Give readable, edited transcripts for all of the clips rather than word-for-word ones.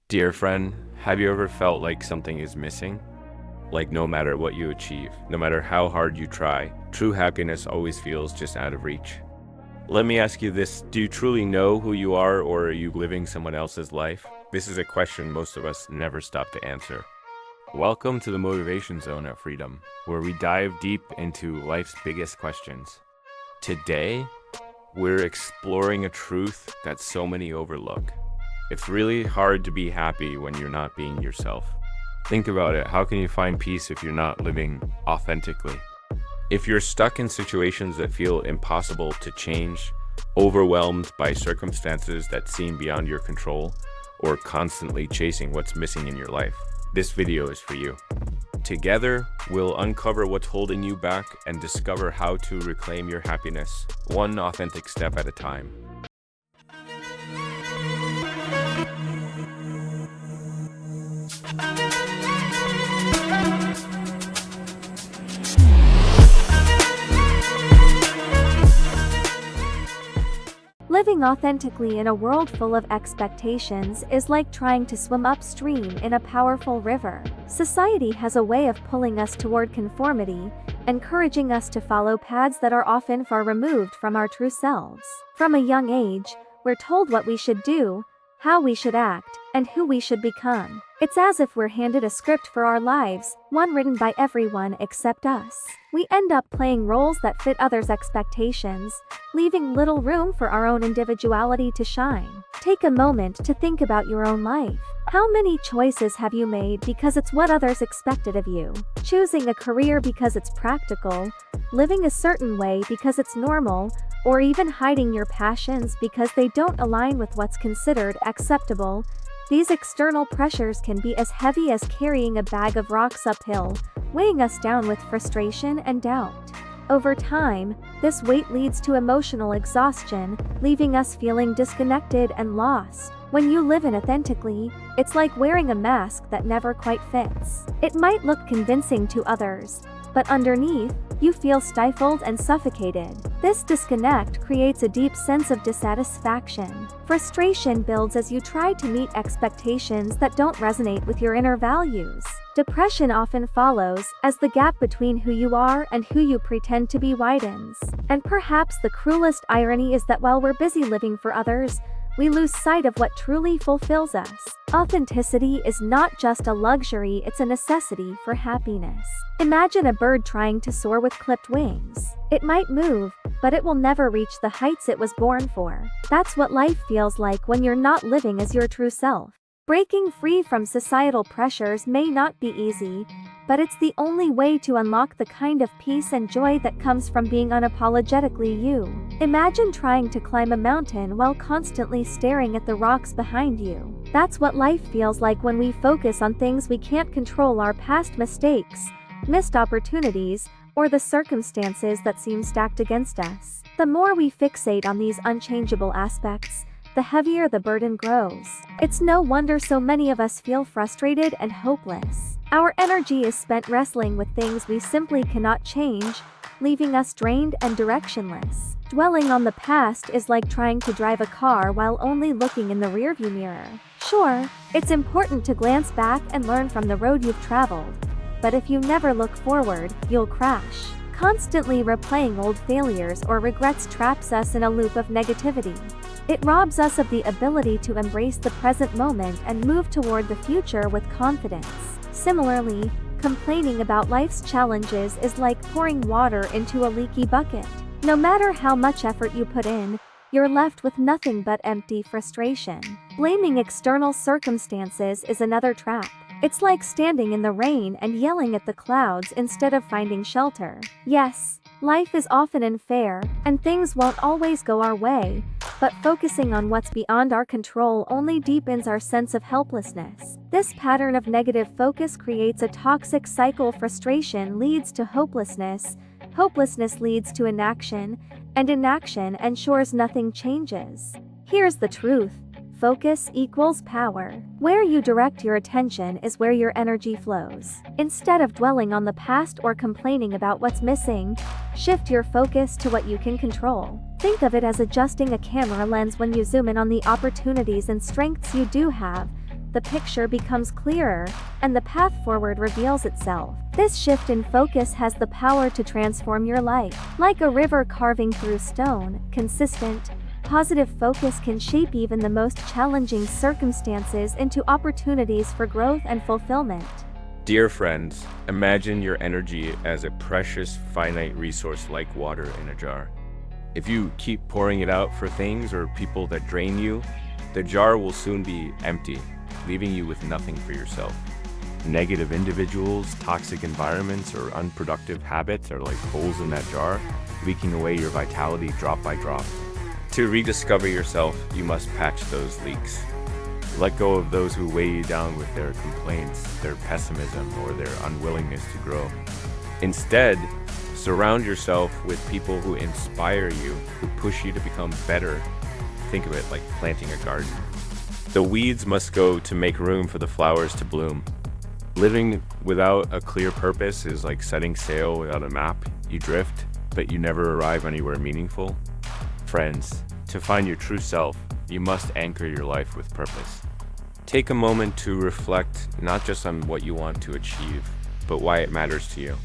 Dear friend, have you ever felt like something is missing? Like no matter what you achieve, no matter how hard you try, true happiness always feels just out of reach. Let me ask you this, do you truly know who you are, or are you living someone else's life? This is a question most of us never stop to answer. Welcome to the Motivation Zone at Freedom, where we dive deep into life's biggest questions. Today, we're exploring a truth that so many overlook. It's really hard to be happy when you're not being yourself. Think about it. How can you find peace if you're not living authentically? If you're stuck in situations that feel impossible to change, overwhelmed by circumstances that seem beyond your control, or constantly chasing what's missing in your life, this video is for you. Together, we'll uncover what's holding you back and discover how to reclaim your happiness, one authentic step at a time. Living authentically in a world full of expectations is like trying to swim upstream in a powerful river. Society has a way of pulling us toward conformity, encouraging us to follow paths that are often far removed from our true selves. From a young age, we're told what we should do, how we should act, and who we should become. It's as if we're handed a script for our lives, one written by everyone except us. We end up playing roles that fit others' expectations, leaving little room for our own individuality to shine. Take a moment to think about your own life. How many choices have you made because it's what others expected of you? Choosing a career because it's practical, living a certain way because it's normal, or even hiding your passions because they don't align with what's considered acceptable. These external pressures can be as heavy as carrying a bag of rocks uphill, weighing us down with frustration and doubt. Over time, this weight leads to emotional exhaustion, leaving us feeling disconnected and lost. When you live inauthentically, it's like wearing a mask that never quite fits. It might look convincing to others, but underneath, you feel stifled and suffocated. This disconnect creates a deep sense of dissatisfaction. Frustration builds as you try to meet expectations that don't resonate with your inner values. Depression often follows, as the gap between who you are and who you pretend to be widens. And perhaps the cruelest irony is that while we're busy living for others, we lose sight of what truly fulfills us. Authenticity is not just a luxury, it's a necessity for happiness. Imagine a bird trying to soar with clipped wings. It might move, but it will never reach the heights it was born for. That's what life feels like when you're not living as your true self. Breaking free from societal pressures may not be easy, but it's the only way to unlock the kind of peace and joy that comes from being unapologetically you. Imagine trying to climb a mountain while constantly staring at the rocks behind you. That's what life feels like when we focus on things we can't control: our past mistakes, missed opportunities, or the circumstances that seem stacked against us. The more we fixate on these unchangeable aspects, the heavier the burden grows. It's no wonder so many of us feel frustrated and hopeless. Our energy is spent wrestling with things we simply cannot change, leaving us drained and directionless. Dwelling on the past is like trying to drive a car while only looking in the rearview mirror. Sure, it's important to glance back and learn from the road you've traveled, but if you never look forward, you'll crash. Constantly replaying old failures or regrets traps us in a loop of negativity. It robs us of the ability to embrace the present moment and move toward the future with confidence. Similarly, complaining about life's challenges is like pouring water into a leaky bucket. No matter how much effort you put in, you're left with nothing but empty frustration. Blaming external circumstances is another trap. It's like standing in the rain and yelling at the clouds instead of finding shelter. Yes, life is often unfair, and things won't always go our way, but focusing on what's beyond our control only deepens our sense of helplessness. This pattern of negative focus creates a toxic cycle. Frustration leads to hopelessness, hopelessness leads to inaction, and inaction ensures nothing changes. Here's the truth. Focus equals power. Where you direct your attention is where your energy flows. Instead of dwelling on the past or complaining about what's missing, shift your focus to what you can control. Think of it as adjusting a camera lens. When you zoom in on the opportunities and strengths you do have, the picture becomes clearer, and the path forward reveals itself. This shift in focus has the power to transform your life. Like a river carving through stone, consistent, positive focus can shape even the most challenging circumstances into opportunities for growth and fulfillment. Dear friends, imagine your energy as a precious, finite resource like water in a jar. If you keep pouring it out for things or people that drain you, the jar will soon be empty, leaving you with nothing for yourself. Negative individuals, toxic environments, or unproductive habits are like holes in that jar, leaking away your vitality drop by drop. To rediscover yourself, you must patch those leaks. Let go of those who weigh you down with their complaints, their pessimism, or their unwillingness to grow. Instead, surround yourself with people who inspire you, who push you to become better. Think of it like planting a garden. The weeds must go to make room for the flowers to bloom. Living without a clear purpose is like setting sail without a map. You drift, but you never arrive anywhere meaningful. Friends, to find your true self, you must anchor your life with purpose. Take a moment to reflect not just on what you want to achieve, but why it matters to you.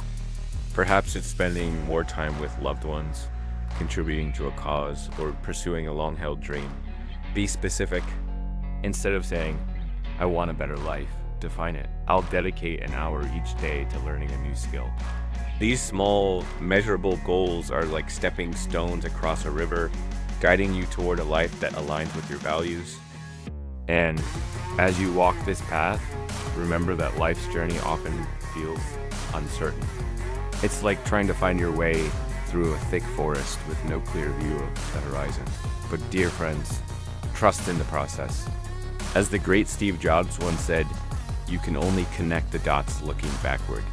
Perhaps it's spending more time with loved ones, contributing to a cause, or pursuing a long-held dream. Be specific. Instead of saying, I want a better life, define it. I'll dedicate an hour each day to learning a new skill. These small, measurable goals are like stepping stones across a river, guiding you toward a life that aligns with your values. And as you walk this path, remember that life's journey often feels uncertain. It's like trying to find your way through a thick forest with no clear view of the horizon. But dear friends, trust in the process. As the great Steve Jobs once said, you can only connect the dots looking backward.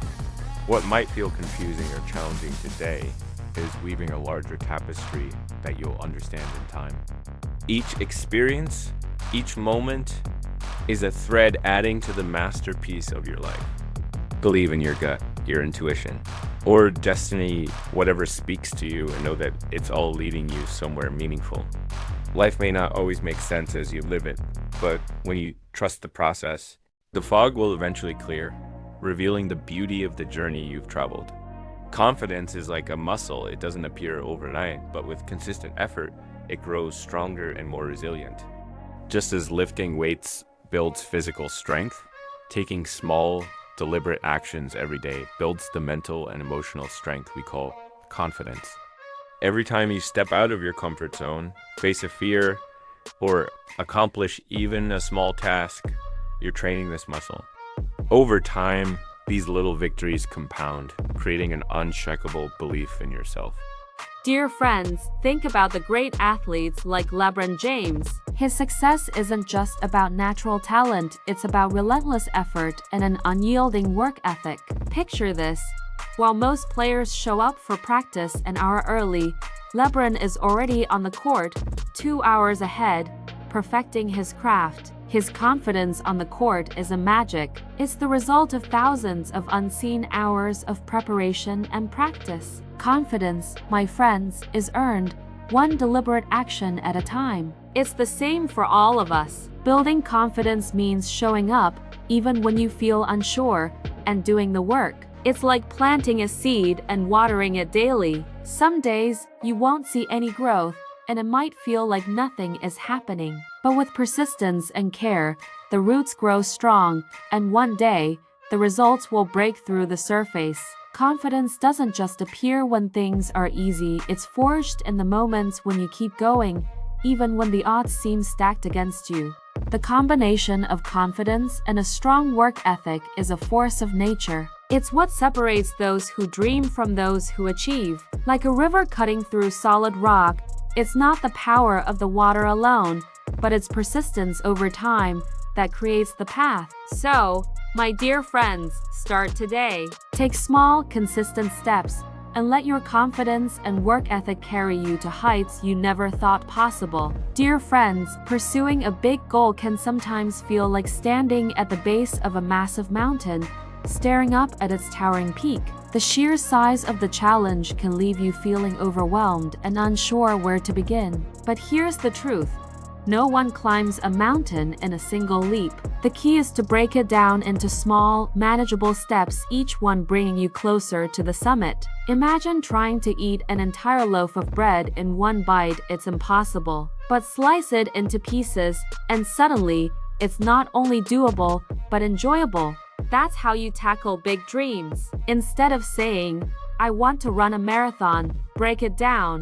What might feel confusing or challenging today is weaving a larger tapestry that you'll understand in time. Each experience, each moment, is a thread adding to the masterpiece of your life. Believe in your gut, your intuition, or destiny, whatever speaks to you, and know that it's all leading you somewhere meaningful. Life may not always make sense as you live it, but when you trust the process, the fog will eventually clear, revealing the beauty of the journey you've traveled. Confidence is like a muscle. It doesn't appear overnight, but with consistent effort, it grows stronger and more resilient. Just as lifting weights builds physical strength, taking small, deliberate actions every day builds the mental and emotional strength we call confidence. Every time you step out of your comfort zone, face a fear, or accomplish even a small task, you're training this muscle. Over time, these little victories compound, creating an unshakable belief in yourself. Dear friends, think about the great athletes like LeBron James. His success isn't just about natural talent, it's about relentless effort and an unyielding work ethic. Picture this. While most players show up for practice an hour early, LeBron is already on the court, 2 hours ahead, perfecting his craft. His confidence on the court is a magic. It's the result of thousands of unseen hours of preparation and practice. Confidence, my friends, is earned, one deliberate action at a time. It's the same for all of us. Building confidence means showing up, even when you feel unsure, and doing the work. It's like planting a seed and watering it daily. Some days, you won't see any growth, and it might feel like nothing is happening. But with persistence and care, the roots grow strong, and one day, the results will break through the surface. Confidence doesn't just appear when things are easy, it's forged in the moments when you keep going, even when the odds seem stacked against you. The combination of confidence and a strong work ethic is a force of nature. It's what separates those who dream from those who achieve. Like a river cutting through solid rock, it's not the power of the water alone, but its persistence over time that creates the path. So, my dear friends, start today. Take small, consistent steps, and let your confidence and work ethic carry you to heights you never thought possible. Dear friends, pursuing a big goal can sometimes feel like standing at the base of a massive mountain, staring up at its towering peak. The sheer size of the challenge can leave you feeling overwhelmed and unsure where to begin. But here's the truth. No one climbs a mountain in a single leap. The key is to break it down into small, manageable steps, each one bringing you closer to the summit. Imagine trying to eat an entire loaf of bread in one bite. It's impossible. But slice it into pieces, and suddenly, it's not only doable, but enjoyable. That's how you tackle big dreams. Instead of saying, "I want to run a marathon," break it down.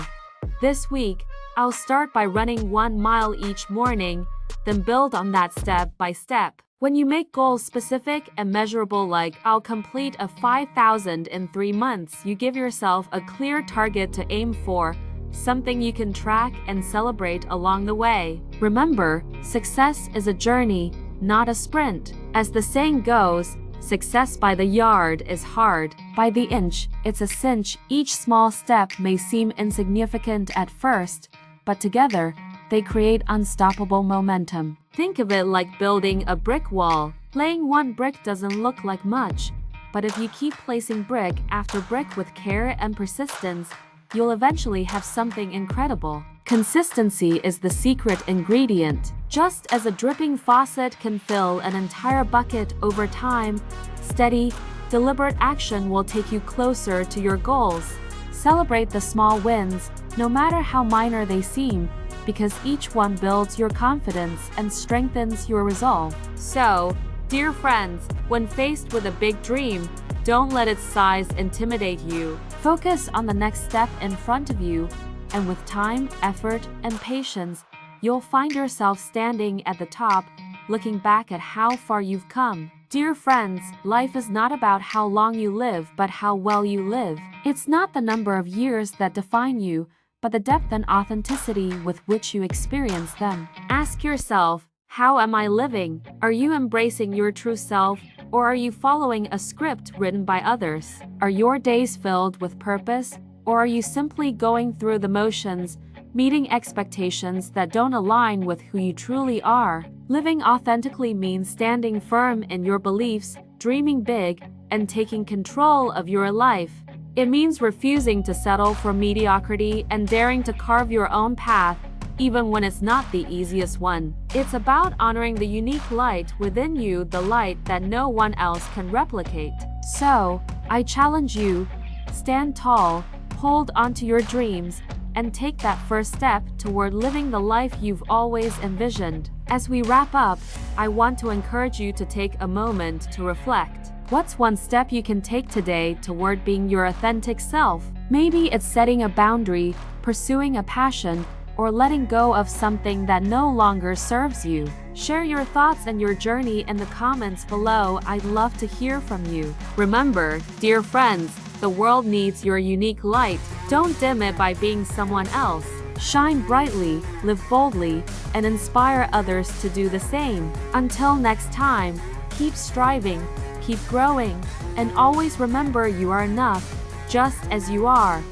This week, I'll start by running 1 mile each morning, then build on that step by step. When you make goals specific and measurable, like "I'll complete a 5,000 in 3 months," you give yourself a clear target to aim for, something you can track and celebrate along the way. Remember, success is a journey, not a sprint. As the saying goes, success by the yard is hard. By the inch, it's a cinch. Each small step may seem insignificant at first, but together, they create unstoppable momentum. Think of it like building a brick wall. Laying one brick doesn't look like much, but if you keep placing brick after brick with care and persistence, you'll eventually have something incredible. Consistency is the secret ingredient. Just as a dripping faucet can fill an entire bucket over time, steady, deliberate action will take you closer to your goals. Celebrate the small wins, no matter how minor they seem, because each one builds your confidence and strengthens your resolve. So, dear friends, when faced with a big dream, don't let its size intimidate you. Focus on the next step in front of you, and with time, effort, and patience, you'll find yourself standing at the top, looking back at how far you've come. Dear friends, life is not about how long you live, but how well you live. It's not the number of years that define you, but the depth and authenticity with which you experience them. Ask yourself, how am I living? Are you embracing your true self, or are you following a script written by others? Are your days filled with purpose, or are you simply going through the motions, meeting expectations that don't align with who you truly are? Living authentically means standing firm in your beliefs, dreaming big, and taking control of your life. It means refusing to settle for mediocrity and daring to carve your own path, even when it's not the easiest one. It's about honoring the unique light within you, the light that no one else can replicate. So, I challenge you, stand tall, hold onto your dreams, and take that first step toward living the life you've always envisioned. As we wrap up, I want to encourage you to take a moment to reflect. What's one step you can take today toward being your authentic self? Maybe it's setting a boundary, pursuing a passion, or letting go of something that no longer serves you. Share your thoughts and your journey in the comments below. I'd love to hear from you. Remember, dear friends, the world needs your unique light. Don't dim it by being someone else. Shine brightly, live boldly, and inspire others to do the same. Until next time, keep striving, keep growing, and always remember you are enough, just as you are.